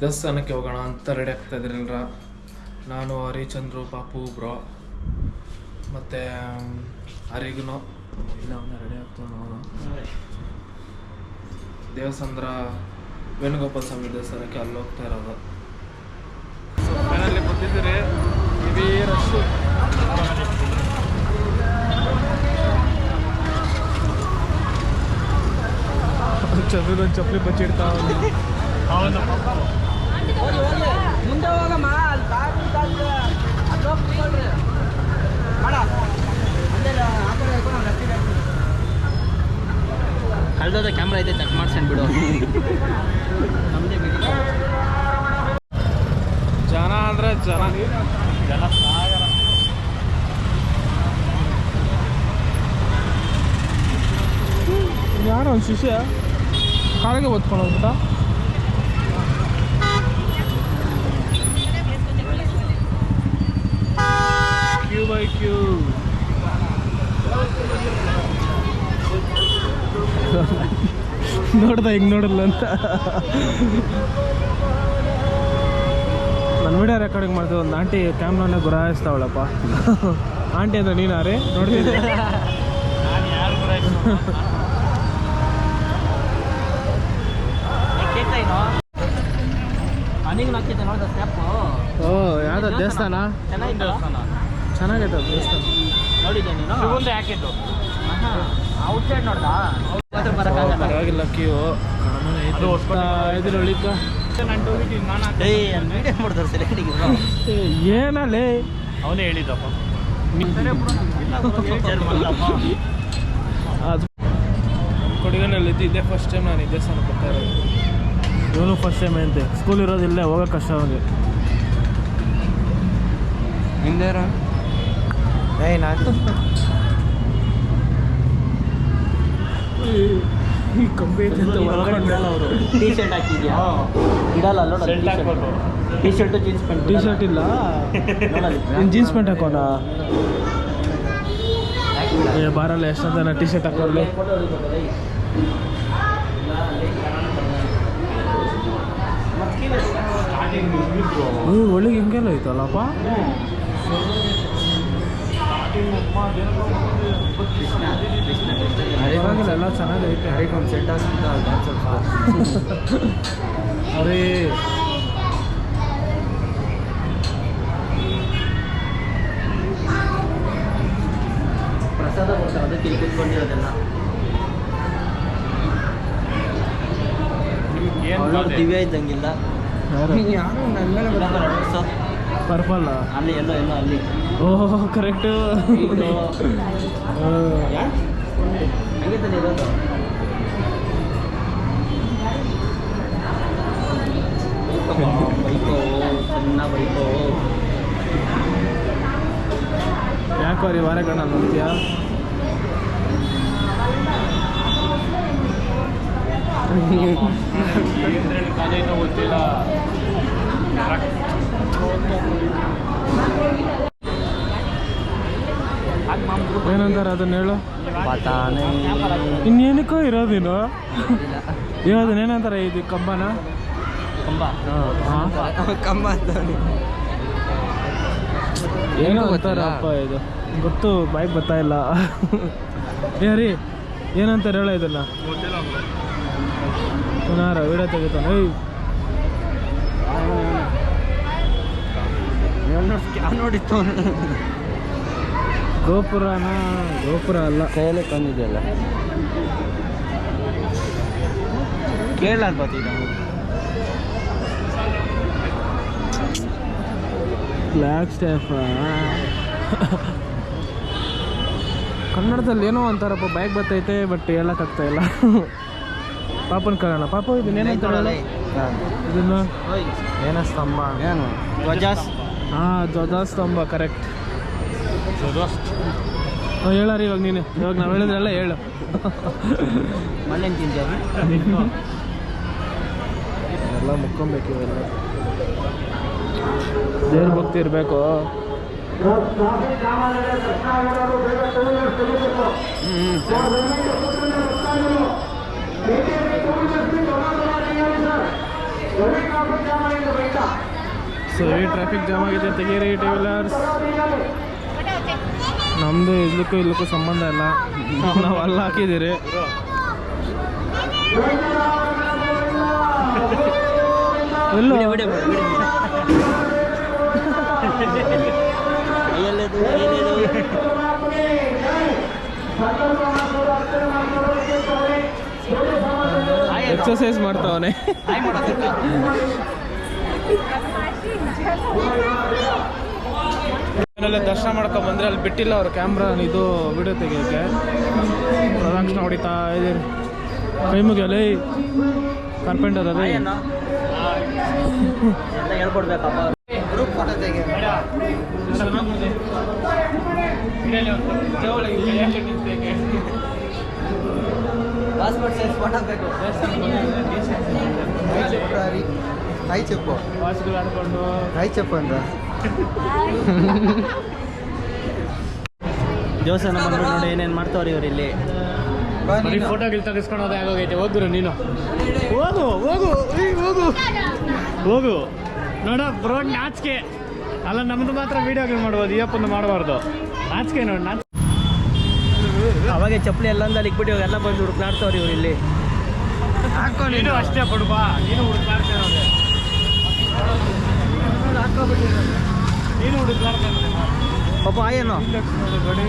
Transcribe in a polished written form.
ದೇವಸ್ಥಾನಕ್ಕೆ ಹೋಗೋಣ ಅಂತ ರೆಡಿ ಆಗ್ತಾ ಇದ್ರಲ್ರ. ನಾನು ಹರಿಚಂದ್ರು, ಪಾಪು, ಬ್ರೋ ಮತ್ತು ಹರಿಗೂ ಇಲ್ಲ ಅವನ್ನ ರೆಡಿ ಆಗ್ತಾನೆ ಅವನು. ದೇವಸ್ಥಾನ ವೇಣುಗೋಪಾಲ ಸ್ವಾಮಿ ದೇವಸ್ಥಾನಕ್ಕೆ ಅಲ್ಲಿ ಹೋಗ್ತಾ ಇರೋದು. ಮನೆಯಲ್ಲಿ ಬಂದಿದ್ದೀರಿ, ಇವೇ ರಶ್ಶು. ಚಂದ್ರನ ಚಪ್ಪಲಿ ಬಚ್ಚಿಡ್ತಾ ಮುಂದೆ ಹೋಗಮ್ಮ. ಕಳ್ದೋದ ಕ್ಯಾಮ್ರಾ ಐತೆ, ಚೆಕ್ ಮಾಡ್ಸಂಡ್ ಬಿಡು. ನಮ್ಮದೇ ಜನ ಅಂದರೆ ಜನ ಸಾಗರ. ಯಾರೋ ಒಂದು ಶಿಷ್ಯ ಕಾಲಿಗೆ ಓದ್ಕೊಂಡು ಹೋಗ್ಬಿಟ್ಟ. ಕ್ಯೂ ಬೈ ಕ್ಯೂ. ನೋಡ್ದ ಹಿಂಗೆ ನೋಡಲ್ಲ ಅಂತ ನನ್ನ ವಿಡಿಯೋ ರೆಕಾರ್ಡಿಂಗ್ ಮಾಡ್ತೀವಿ. ಒಂದು ಆಂಟಿ ಕ್ಯಾಮ್ರಾನೇ ಗುರಾಯಿಸ್ತಾವಳಪ್ಪ. ಆಂಟಿ ಅಂದ್ರೆ ನೀನು ಯಾರೇ ನೋಡ್ತಿದ್ದೆ? ಓ ಯಾವ್ದು ದೇವಸ್ಥಾನ? ಚೆನ್ನಾಗೈತೆ ದೇವಸ್ಥಾನ. ಪರವಾಗಿಲ್ಲ, ಕ್ಯೂ ಎದುರೊಳಿಕ ಏನಲ್ಲಿ ಅವನೇ ಹೇಳಿದ್ದಪ್ಪ. ಅದು ಕೊಡಗನಲ್ಲಿದ್ದು ಇದೇ ಫಸ್ಟ್ ಟೈಮ್ ನಾನು ಇದೇ ದೇವಸ್ಥಾನ ಬರ್ತಾ ಇರೋದು. ಇವನು ಫಸ್ಟ್ ಟೈಮ್ ಅಂತೆ. ಸ್ಕೂಲ್ ಇರೋದಿಲ್ಲೇ, ಹೋಗೋಕೆ ಕಷ್ಟ ಅವನಿಗೆ. ಹಿಂದೆ ಈ ಕಂಬಿ ಅವರು ಟೀ ಶರ್ಟ್ ಹಾಕಿದ್ಯಾ? ಇಡಲ್ಲ T shirt jeans pant. T shirt ಇಲ್ಲ, ನೀನು ಜೀನ್ಸ್ ಪ್ಯಾಂಟ್ ಹಾಕೋಣ. ಬಾರಲ್ಲ ಎಷ್ಟೊಂದು ಟೀ ಶರ್ಟ್ ಹಾಕೋರ್ಲಿ. ಒಳ್ಳೆಗೆ ಹಿಂಗೆಲ್ಲ ಐತಲ್ಲಪ್ಪ. ಎಲ್ಲ ಚೆನ್ನಾಗೈತೆ. ಒಂದು ಸೆಟ್ ಅರೇ ಪ್ರಸಾದ ಕೊಡ್ತಾರೆ, ಅದಕ್ಕೆ ಇಲ್ಲಿ ಕೂತ್ಕೊಂಡಿರೋದೆಲ್ಲ. ದಿವ್ಯ ಇದ್ದಂಗಿಲ್ಲ. ಪರ್ಪಲ್ ಅಲ್ಲಿ ಎಲ್ಲೋ ಅಲ್ಲಿ. ಓಹ್ ಕರೆಕ್ಟು. ಹಂಗೆ ತಾನೆ ಇರೋದು. ಬೈಕೋ ಚೆನ್ನಾಗಿ ಬೈಕೋ. ಯಾಕೋ ರೀ ವಾರಗಣ ನೋಡ್ತೀಯಾ? ಗೊತ್ತಿಲ್ಲ. ಏನಂತಾರೆ ಅದನ್ನ ಹೇಳು. ಇನ್ನೇನಕ್ಕೋ ಇರೋದೇನು ಏನಂತಾರೆ ಇದು ಕಂಬನ? ಕಂಬ ಅಂತ ಏನೋ ಗೊತ್ತಾರಪ್ಪ, ಇದು ಗೊತ್ತು ಬೈಕ್ ಬರ್ತಾ ಇಲ್ಲ. ರೀ ಏನಂತಾರೆ ಹೇಳ ಇದನ್ನ? ಪುನಃ ವಿಡಿಯೋ ತೆಗಿತಾನೆ. ನೋಡಿತ್ತು. ಗೋಪುರನ? ಗೋಪುರ ಅಲ್ಲ, ಕೈಯಲ್ಲೇ ತಂದಿದೆಯಲ್ಲ. ಕೇರಳ ಬರ್ತಿದ್ದ ಬ್ಲ್ಯಾಕ್ ಸ್ಟಾಫ್. ಕನ್ನಡದಲ್ಲಿ ಏನೋ ಅಂತಾರಪ್ಪ, ಬೈಕ್ ಬರ್ತೈತೆ ಬಟ್ ಹೇಳಕ್ಕಾಗ್ತಾ ಇಲ್ಲ. ಪಾಪನ ಕೇಳೋಣ. ಪಾಪ ಇದನ್ನೇನಂತಾರಲ್ಲ ಇದನ್ನು? ಏನ ಸ್ತಂಭ? ಏನು ಧ್ವಜಾಸ್? ಹಾಂ, ಧ್ವಜಸ್ತಂಭ ಕರೆಕ್ಟ್. ಹೇಳಾರಿ ಇವಾಗ ನೀನು. ಇವಾಗ ನಾವು ಹೇಳಿದ್ರಲ್ಲ ಹೇಳು. ಮನೇನು ತಿಂತೀಯ? ಎಲ್ಲ ಮುಕ್ಕೊಬೇಕು. ಇವೆಲ್ಲ ದೇವ್ರ ಭಕ್ತಿ ಇರಬೇಕು. ಸೊ ಈ ಟ್ರಾಫಿಕ್ ಜಾಮ್ ಆಗಿದೆ ತೆಗೀರಿ ಟೂ ವೀಲರ್ಸ್. ನಮ್ಮದು ಇಲ್ಲಕ್ಕೂ ಸಂಬಂಧ ಇಲ್ಲ, ನಾವು ಅಲ್ಲಿ ಹಾಕಿದ್ದೀರಿ. ಎಲ್ಲೋ ಎಕ್ಸರ್ಸೈಸ್ ಮಾಡ್ತಾವನೆ. ಆಮೇಲೆ ದರ್ಶನ ಮಾಡ್ಕೊಂಡು ಬಂದರೆ ಅಲ್ಲಿ ಬಿಟ್ಟಿಲ್ಲ ಅವ್ರು ಕ್ಯಾಮ್ರಾ ಇದು ವಿಡಿಯೋ ತೆಗಿಯೋಕ್ಕೆ. ಪ್ರದಕ್ಷಿಣೆ ಹೊಡಿತಾ ಇದ್ದೀರಿ. ಕೈ ಮುಗಿಯಲ್ಲ ಕಾರ್ಪೆಂಟರ್ ಅದೇ ಹೇಳ್ಕೊಡ್ಬೇಕಪ್ಪ. ಪಾಸ್ಪೋರ್ಟ್ ಸೈಜ್ ಫೋಟೋ ಬೇಕು. ಹಾಯ್ చెప్పు ವಾಸ್ಗಳು ಆಡ್ಕೊಂಡು ಹಾಯ್ చెప్పు ಅಂತ ದೇವಸ್ಥಾನ ಬಂದ್ಬಿಟ್ಟು ನೋಡಿ ಏನೇನು ಮಾಡ್ತಾವ್ರಿ ಇವ್ರು ಇಲ್ಲಿ. ಬರೀ ಫೋಟೋಗಳು ತೆಗೆಸ್ಕೊಳೋದೇ ಆಗೋಗೈತೆ. ಹೋಗ್ರು ನೀನು ಹೋಗು ಹೋಗು ಹೋಗು ಹೋಗು ನೋಡ ಬ್ರೋ, ನಾಚಿಕೆ ಅಲ್ಲ. ನಮ್ದು ಮಾತ್ರ ವೀಡಿಯೋಗಳು ಮಾಡ್ಬೋದು, ಅಪ್ಪಂದು ಮಾಡಬಾರ್ದು. ನಾಚಿಕೆ ನೋಡಿ, ನಾಚಿಕೆ. ಅವಾಗೆ ಚಪ್ಪಲಿ ಎಲ್ಲ ಅಂದಲ್ಲಿ ಇಕ್ಬಿಟ್ಟು ಎಲ್ಲ ಬಂದು ಹುಡುಕ್ಲಾಡ್ತಾವ್ರಿ ಇವ್ರು ಇಲ್ಲಿ. ನೀನು ಅಷ್ಟೇ ಬಿಡ್ಬಾ, ನೀನು ಹುಡುಕ್ಲಾಡ್ತೇನೆ. ನೀನು ಹುಡುಕ್ಲಾಡ್ತೇನೆ ಪಾಪ ಆಯೇನೋ ಗಡಿ